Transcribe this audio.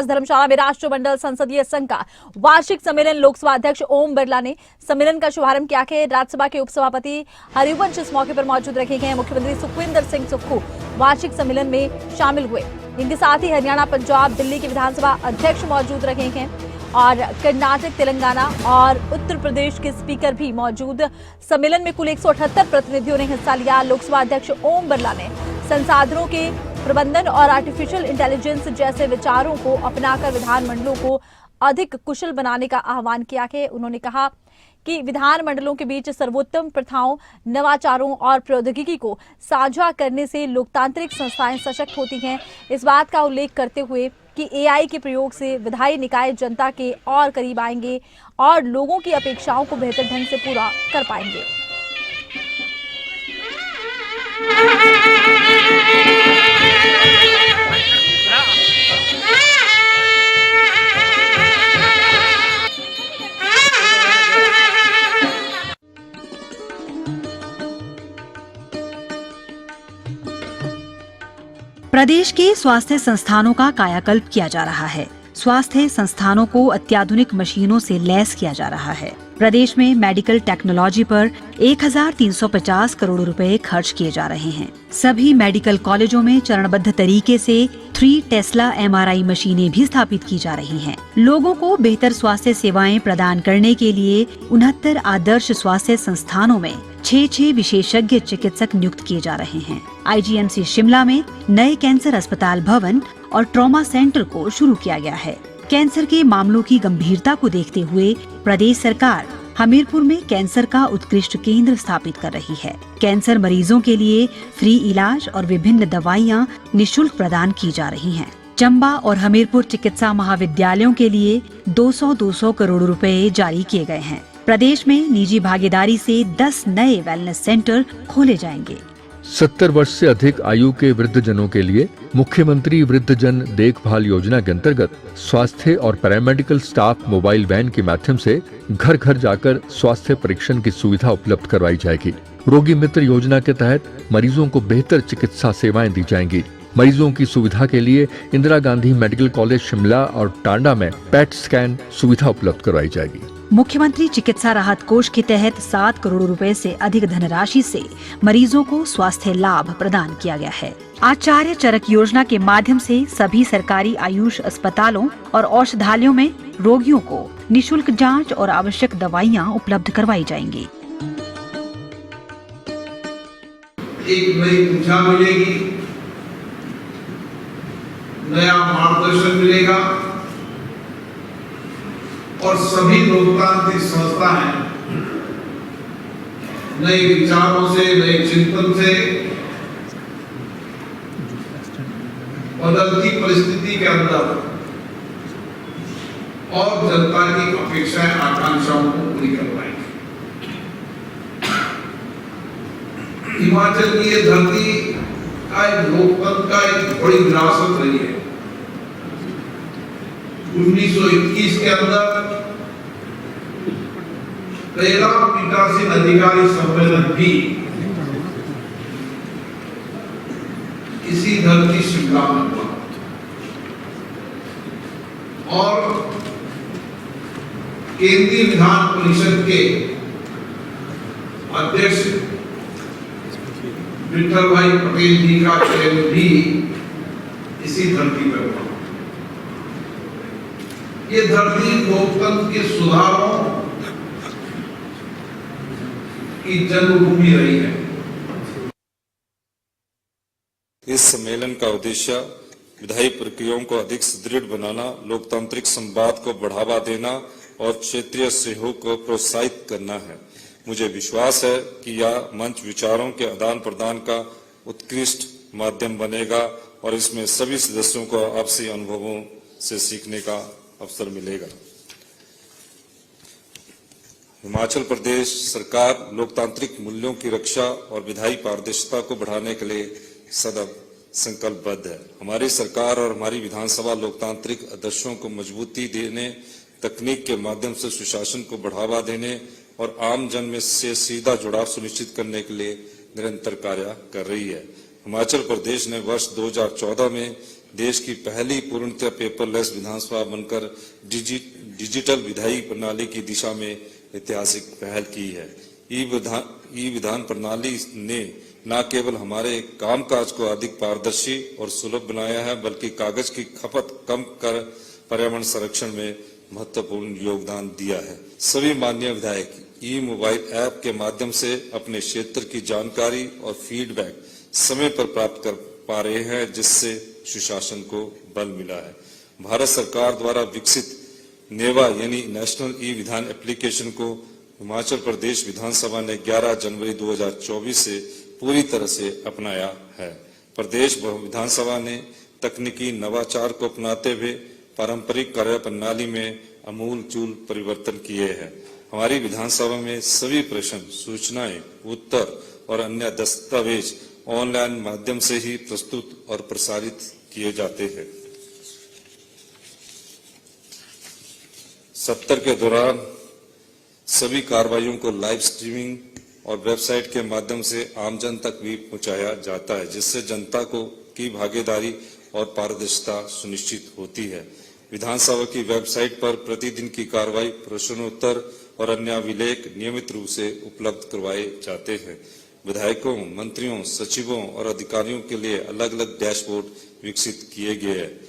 धर्मशाला में राष्ट्रमंडल संसदीय संघ का वार्षिक सम्मेलन लोकसभा अध्यक्ष ओम बिरला ने सम्मेलन का शुभारंभ किया कि राज्यसभा के उपसभापति हरिवंश इस मौके पर मौजूद रखे गए। मुख्यमंत्री सुखविंदर सिंह सुक्खू वार्षिक सम्मेलन में शामिल हुए। इनके साथ ही हरियाणा, पंजाब, दिल्ली के विधानसभा अध्यक्ष मौजूद रखे गए और कर्नाटक, तेलंगाना और उत्तर प्रदेश के स्पीकर भी मौजूद। सम्मेलन में कुल 178 प्रतिनिधियों ने हिस्सा लिया। लोकसभा अध्यक्ष ओम बिरला ने संसाधनों के प्रबंधन और आर्टिफिशियल इंटेलिजेंस जैसे विचारों को अपनाकर विधानमंडलों को अधिक कुशल बनाने का आह्वान किया है। उन्होंने कहा कि विधानमंडलों के बीच सर्वोत्तम प्रथाओं, नवाचारों और प्रौद्योगिकी को साझा करने से लोकतांत्रिक संस्थाएं सशक्त होती हैं। इस बात का उल्लेख करते हुए कि एआई के प्रयोग से विधायी निकाय जनता के और करीब आएंगे और लोगों की अपेक्षाओं को बेहतर ढंग से पूरा कर पाएंगे। प्रदेश के स्वास्थ्य संस्थानों का कायाकल्प किया जा रहा है। स्वास्थ्य संस्थानों को अत्याधुनिक मशीनों से लैस किया जा रहा है। प्रदेश में मेडिकल टेक्नोलॉजी पर 1350 करोड़ रुपए खर्च किए जा रहे हैं। सभी मेडिकल कॉलेजों में चरणबद्ध तरीके से 3 टेस्ला MRI मशीनें भी स्थापित की जा रही हैं। लोगों को बेहतर स्वास्थ्य सेवाएं प्रदान करने के लिए 69 आदर्श स्वास्थ्य संस्थानों में 6 विशेषज्ञ चिकित्सक नियुक्त किए जा रहे हैं। IGMC शिमला में नए कैंसर अस्पताल भवन और ट्रॉमा सेंटर को शुरू किया गया है। कैंसर के मामलों की गंभीरता को देखते हुए प्रदेश सरकार हमीरपुर में कैंसर का उत्कृष्ट केंद्र स्थापित कर रही है। कैंसर मरीजों के लिए फ्री इलाज और विभिन्न दवाइयां निःशुल्क प्रदान की जा रही हैं। चंबा और हमीरपुर चिकित्सा महाविद्यालयों के लिए 200 करोड़ रुपए जारी किए गए हैं। प्रदेश में निजी भागीदारी से 10 नए वेलनेस सेंटर खोले जाएंगे। 70 वर्ष से अधिक आयु के वृद्धजनों के लिए मुख्यमंत्री वृद्धजन देखभाल योजना के अंतर्गत स्वास्थ्य और पैरामेडिकल स्टाफ मोबाइल वैन के माध्यम से घर घर जाकर स्वास्थ्य परीक्षण की सुविधा उपलब्ध करवाई जाएगी। रोगी मित्र योजना के तहत मरीजों को बेहतर चिकित्सा सेवाएं दी जाएंगी। मरीजों की सुविधा के लिए इंदिरा गांधी मेडिकल कॉलेज शिमला और टांडा में पैट स्कैन सुविधा उपलब्ध करवाई जाएगी। मुख्यमंत्री चिकित्सा राहत कोष के तहत 7 करोड़ रुपए से अधिक धनराशि से मरीजों को स्वास्थ्य लाभ प्रदान किया गया है। आचार्य चरक योजना के माध्यम से सभी सरकारी आयुष अस्पतालों और औषधालयों में रोगियों को निःशुल्क जांच और आवश्यक दवाइयां उपलब्ध करवाई जाएंगी। एक नई ऊर्जा मिलेगी, नया मार्गदर्शन मिलेगा और सभी लोकतांत्रिक संस्थाएं नए विचारों से, नए चिंतन से बदलती परिस्थिति के अंदर और जनता की अपेक्षाएं, आकांक्षाओं को पूरी कर पाएंगे। हिमाचल की ये धरती का एक लोकतंत्र का एक बड़ी विरासत रही है। 1921 के अंदर पहला पीठासीन अधिकारी सम्मेलन भी इसी धरती शिमला में हुआ और केंद्रीय विधान परिषद के अध्यक्ष विठल भाई पटेल जी का चयन भी इसी धरती पर हुआ। ये धरती लोकतंत्र के सुधारों की जन्मभूमि रही है। इस सम्मेलन का उद्देश्य विधायी प्रक्रियाओं को अधिक सुदृढ़ बनाना, लोकतांत्रिक संवाद को बढ़ावा देना और क्षेत्रीय सहयोग को प्रोत्साहित करना है। मुझे विश्वास है कि यह मंच विचारों के आदान प्रदान का उत्कृष्ट माध्यम बनेगा और इसमें सभी सदस्यों को आपसी अनुभवों से सीखने का अवसर मिलेगा। हिमाचल प्रदेश सरकार लोकतांत्रिक मूल्यों की रक्षा और विधायी पारदर्शिता को बढ़ाने के लिए सदैव संकल्पबद्ध है। हमारी सरकार और हमारी विधानसभा लोकतांत्रिक आदर्शों को मजबूती देने, तकनीक के माध्यम से सुशासन को बढ़ावा देने और आम जन में से सीधा जुड़ाव सुनिश्चित करने के लिए निरंतर कार्य कर रही है। हिमाचल प्रदेश ने वर्ष 2014 में देश की पहली पूर्णतः पेपरलेस विधानसभा बनकर डिजिटल विधायी प्रणाली की दिशा में ऐतिहासिक पहल की है। ई विधान प्रणाली ने न केवल हमारे कामकाज को अधिक पारदर्शी और सुलभ बनाया है, बल्कि कागज की खपत कम कर पर्यावरण संरक्षण में महत्वपूर्ण योगदान दिया है। सभी माननीय विधायक ई मोबाइल ऐप के माध्यम से अपने क्षेत्र की जानकारी और फीडबैक समय पर प्राप्त कर पा रहे हैं, जिससे सुशासन को बल मिला है। भारत सरकार द्वारा विकसित नेवा यानी नेशनल ई विधान एप्लीकेशन को हिमाचल प्रदेश विधानसभा ने 11 जनवरी 2024 से पूरी तरह से अपनाया है। प्रदेश विधानसभा ने तकनीकी नवाचार को अपनाते हुए पारंपरिक कार्य प्रणाली में आमूल-चूल परिवर्तन किए हैं। हमारी विधानसभा में सभी प्रश्न, सूचनाएं, उत्तर और अन्य दस्तावेज ऑनलाइन माध्यम से ही प्रस्तुत और प्रसारित किए जाते हैं। सत्र के दौरान सभी कार्रवाइयों को लाइव स्ट्रीमिंग और वेबसाइट के माध्यम से आमजन तक भी पहुंचाया जाता है, जिससे जनता की भागीदारी और पारदर्शिता सुनिश्चित होती है। विधानसभा की वेबसाइट पर प्रतिदिन की कार्रवाई, प्रश्नोत्तर और अन्य अभिलेख नियमित रूप से उपलब्ध करवाए जाते हैं। विधायकों, मंत्रियों, सचिवों और अधिकारियों के लिए अलग-अलग डैशबोर्ड विकसित किए गए हैं।